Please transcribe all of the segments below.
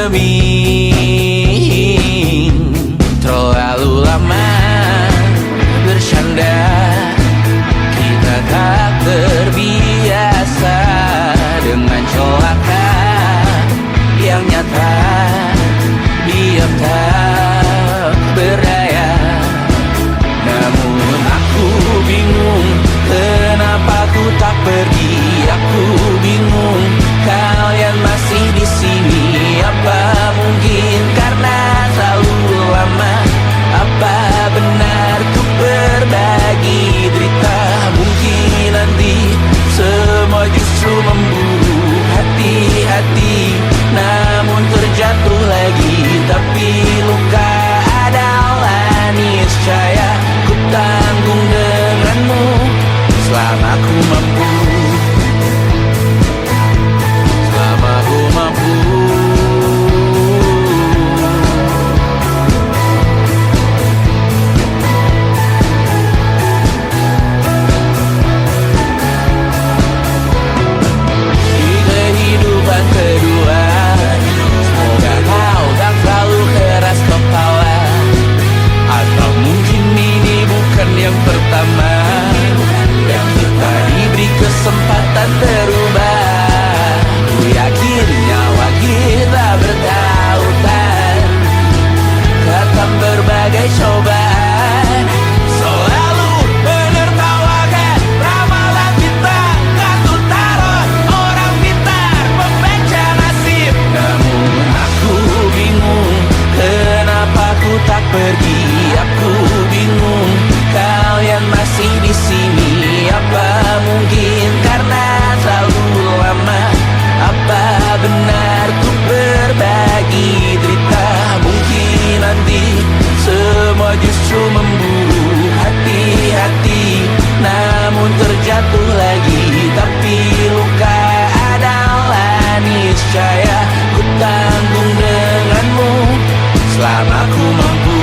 cermin. Terlalu lama bercanda, kita tak terbiasa dengan celaka yang nyata. Diam tak berdaya, namun aku bingung kenapa ku tak pergi. Aku bingung kalian masih di sini. Apa mungkin karena terlalu lama? Apa benar ku berbagi derita? Mungkin nanti semua justru memburu hati-hati, namun terjatuh lagi. Tapi luka adalah niscaya ku tanggung denganmu selama ku mampu. Selama ku mampu. Di kehidupan kedua, semoga kau tak terlalu keras kepala. Atau mungkin ini bukan yang pertama yang kita diberi kesempatan berubah. Ku yakin nyawa kita bertautan, kata berbagai cobaan. Selalu menertawakan ramalan bintang, kartu tarot orang pintar membaca nasib. Namun aku bingung kenapa ku tak pergi. Aku bingung kalian masih di sini. Apa mungkin karena terlalu lama? Apa benar ku berbagi derita? Mungkin nanti semua justru memburu hati-hati, namun terjatuh lagi. Tapi luka adalah niscaya ku tanggung denganmu selama ku mampu.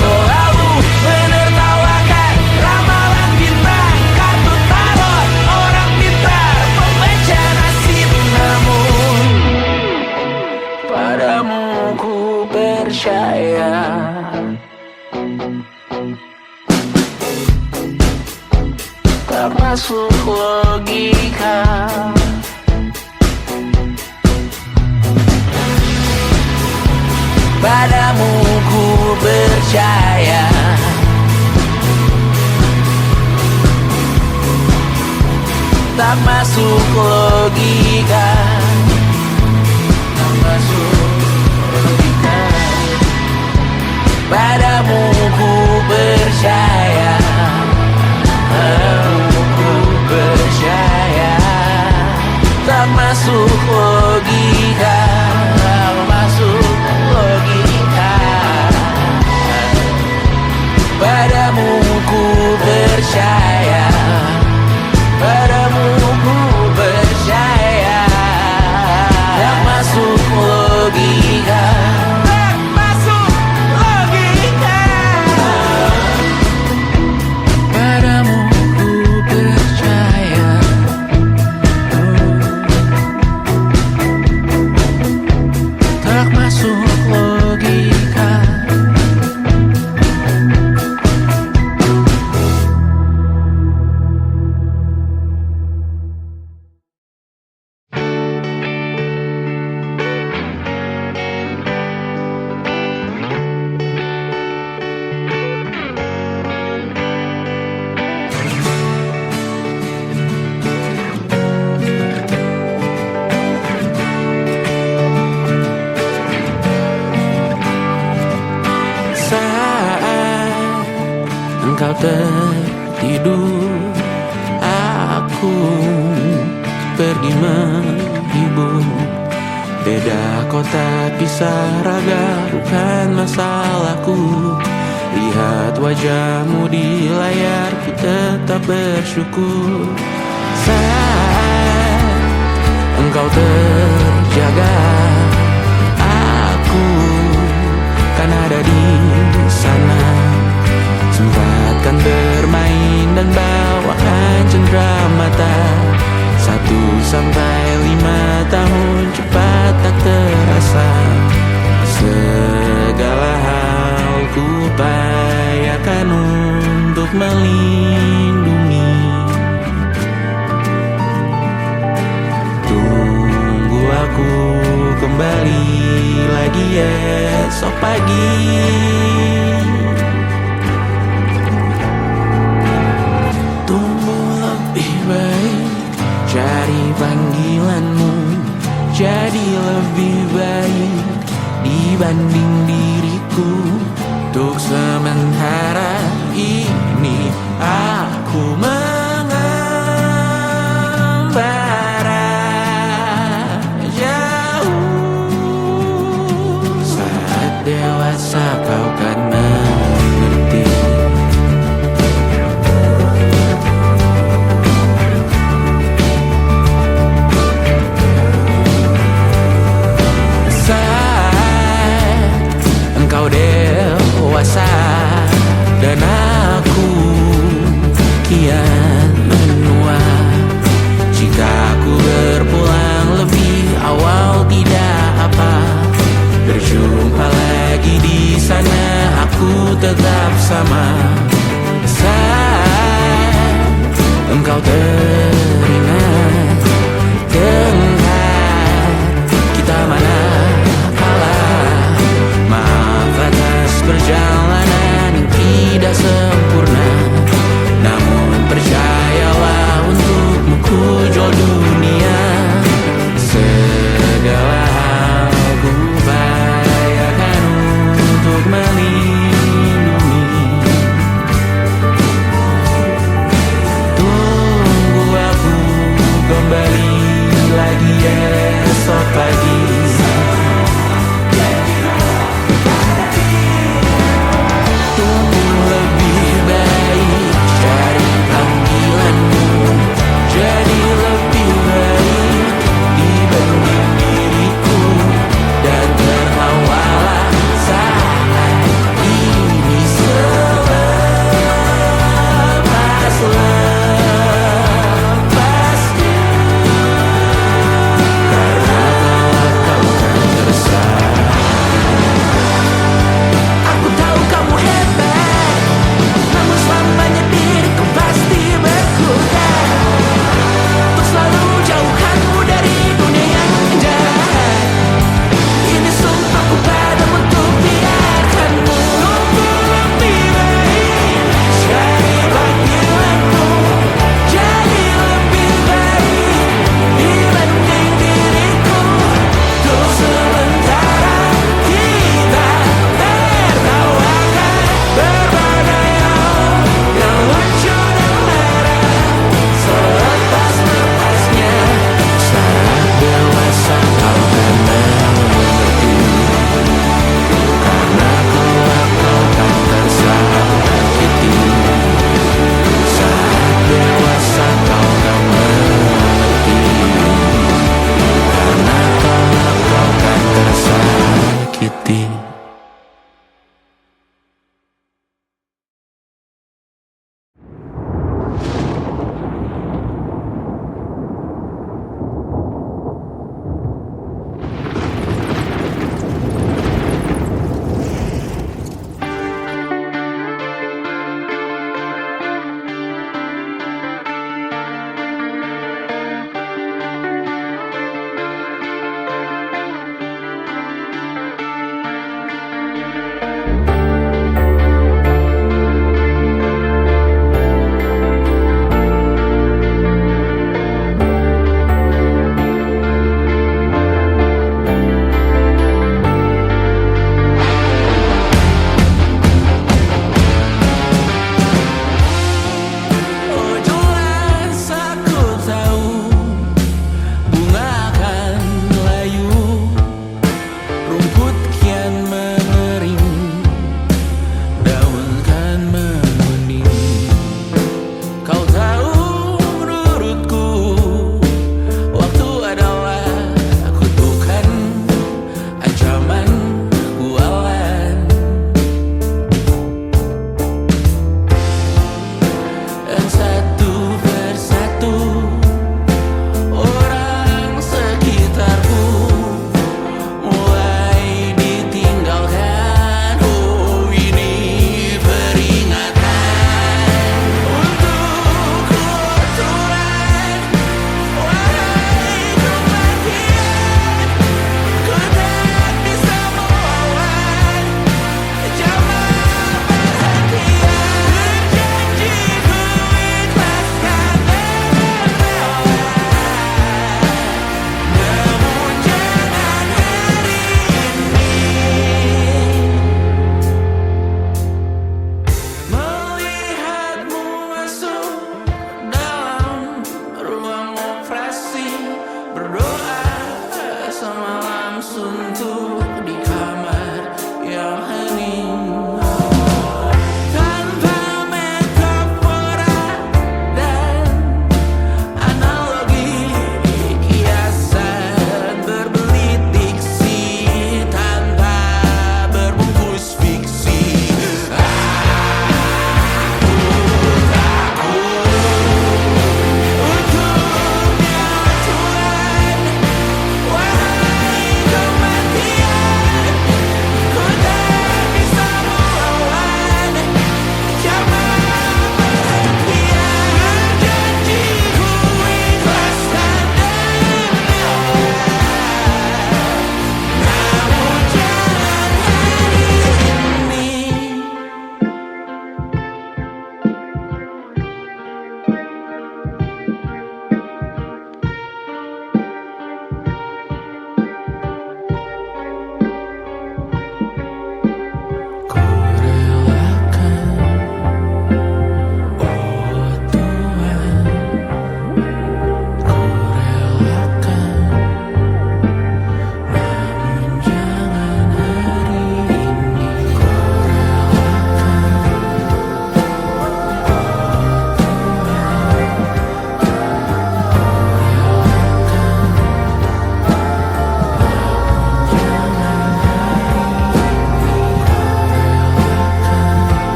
Selalu menertawakan ramalan bintang, kartu tarot orang pintar membaca nasib. Namun padamu ku percaya. Tak masuk logika. Padamu ku percaya. Tak masuk logika. Tak masuk logika. Padamu ku percaya. Padamu ku percaya. Tak masuk logika. Tak masuk logika. Padamu ku percaya. Padamu ku percaya. Tak masuk logika. Tak masuk logika. Padamu ku percaya. Tak masuk logika. Engkau tertidur, aku pergi menghibur. Beda kota pisah raga bukan masalahku. Lihat wajahmu di layar, ku tetap bersyukur. Saat engkau terjaga, aku kan ada di sana. Sempatkan bermain dan bawakan sampai 5 tahun cepat tak terasa. Segala hal ku upayakan untuk melindungi. Tunggu aku kembali lagi esok pagi. Tumbuh lebih baik, cari panggilanmu, jadi lebih baik dibanding diriku. Untuk sementara ini aku mengembara jauh. Saat dewasa kau kan mengerti. Saat engkau dewasa dan aku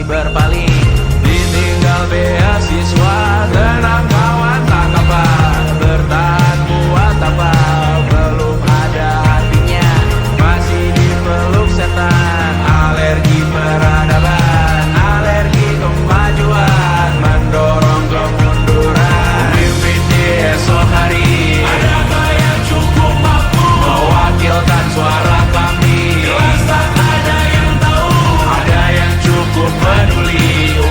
berpaling. Ditinggal beasiswa, tenang kawan tak apa. Bertahan buat apa, belum ada hatinya. Masih dipeluk setan, alergi peradaban, alergi kemajuan, mendorong kemunduran. Pemimpin di esok hari, adakah yang cukup mampu mewakilkan suara kami? Jelas tak ada yang tahu, ada yang cukup peduli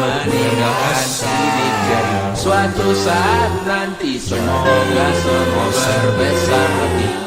meninggalkan sidik jari. Suatu saat nanti semoga semua berbesar hati.